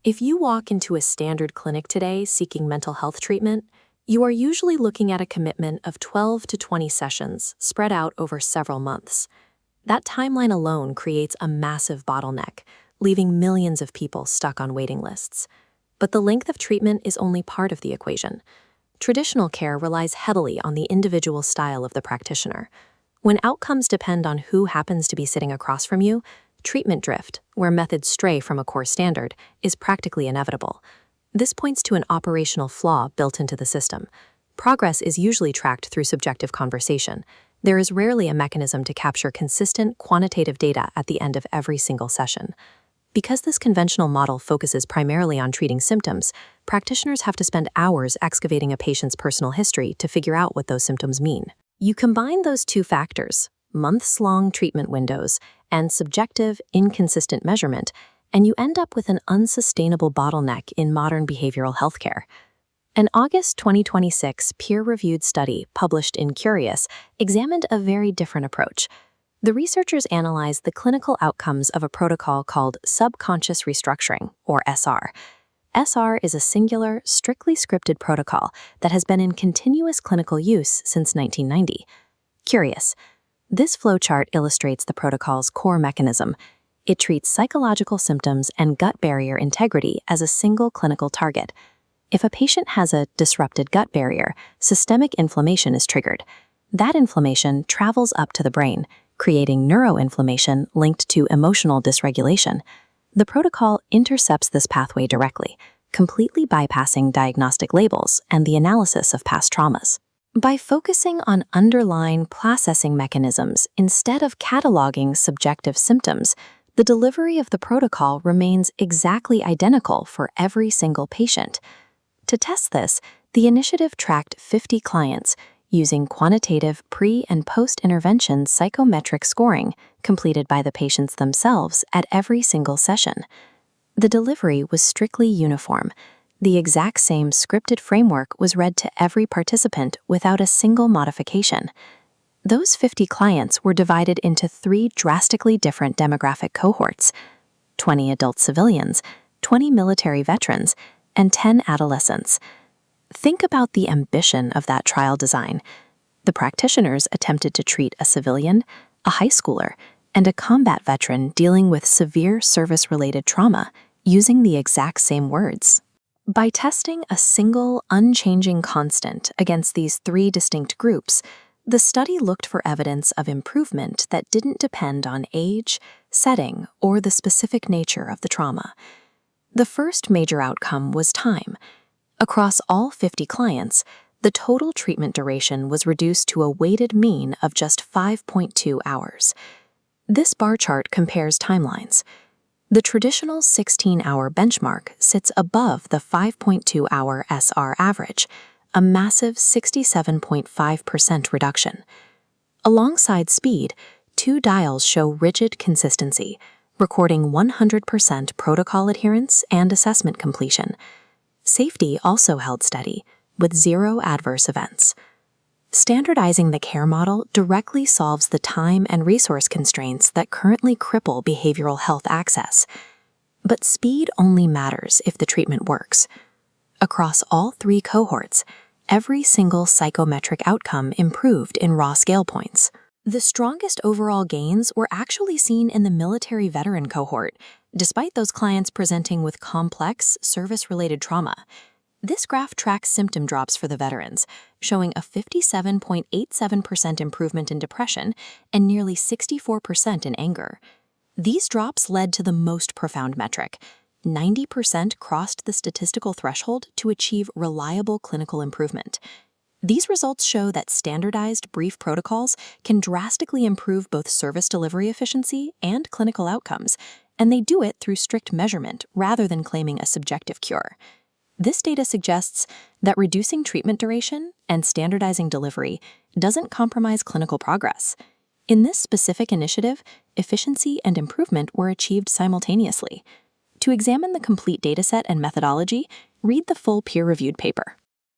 If you walk into a standard clinic today seeking mental health treatment, you are usually looking at a commitment of 12 to 20 sessions spread out over several months. That timeline alone creates a massive bottleneck, leaving millions of people stuck on waiting lists. But the length of treatment is only part of the equation. Traditional care relies heavily on the individual style of the practitioner. When outcomes depend on who happens to be sitting across from you, treatment drift, where methods stray from a core standard, is practically inevitable. This points to an operational flaw built into the system. Progress is usually tracked through subjective conversation. There is rarely a mechanism to capture consistent, quantitative data at the end of every single session. Because this conventional model focuses primarily on treating symptoms, practitioners have to spend hours excavating a patient's personal history to figure out what those symptoms mean. You combine those two factors, months-long treatment windows and subjective, inconsistent measurement, and you end up with an unsustainable bottleneck in modern behavioral healthcare. An August 2026 peer-reviewed study published in Cureus examined a very different approach. The researchers analyzed the clinical outcomes of a protocol called subconscious restructuring, or SR. SR is a singular, strictly scripted protocol that has been in continuous clinical use since 1990. Cureus. This flowchart illustrates the protocol's core mechanism. It treats psychological symptoms and gut barrier integrity as a single clinical target. If a patient has a disrupted gut barrier, systemic inflammation is triggered. That inflammation travels up to the brain, creating neuroinflammation linked to emotional dysregulation. The protocol intercepts this pathway directly, completely bypassing diagnostic labels and the analysis of past traumas. By focusing on underlying processing mechanisms instead of cataloging subjective symptoms, the delivery of the protocol remains exactly identical for every single patient. To test this, the initiative tracked 50 clients using quantitative pre- and post-intervention psychometric scoring completed by the patients themselves at every single session. The delivery was strictly uniform. The exact same scripted framework was read to every participant without a single modification. Those 50 clients were divided into 3 drastically different demographic cohorts: 20 adult civilians, 20 military veterans, and 10 adolescents. Think about the ambition of that trial design. The practitioners attempted to treat a civilian, a high schooler, and a combat veteran dealing with severe service-related trauma using the exact same words. By testing a single, unchanging constant against these 3 distinct groups, the study looked for evidence of improvement that didn't depend on age, setting, or the specific nature of the trauma. The first major outcome was time. Across all 50 clients, the total treatment duration was reduced to a weighted mean of just 5.2 hours. This bar chart compares timelines. The traditional 16-hour benchmark sits above the 5.2-hour SR average, a massive 67.5% reduction. Alongside speed, 2 dials show rigid consistency, recording 100% protocol adherence and assessment completion. Safety also held steady, with 0 adverse events. Standardizing the care model directly solves the time and resource constraints that currently cripple behavioral health access. But speed only matters if the treatment works. Across all 3 cohorts, every single psychometric outcome improved in raw scale points. The strongest overall gains were actually seen in the military veteran cohort, despite those clients presenting with complex service-related trauma. This graph tracks symptom drops for the veterans, showing a 57.87% improvement in depression and nearly 64% in anger. These drops led to the most profound metric. 90% crossed the statistical threshold to achieve reliable clinical improvement. These results show that standardized brief protocols can drastically improve both service delivery efficiency and clinical outcomes, and they do it through strict measurement rather than claiming a subjective cure. This data suggests that reducing treatment duration and standardizing delivery doesn't compromise clinical progress. In this specific initiative, efficiency and improvement were achieved simultaneously. To examine the complete dataset and methodology, read the full peer-reviewed paper.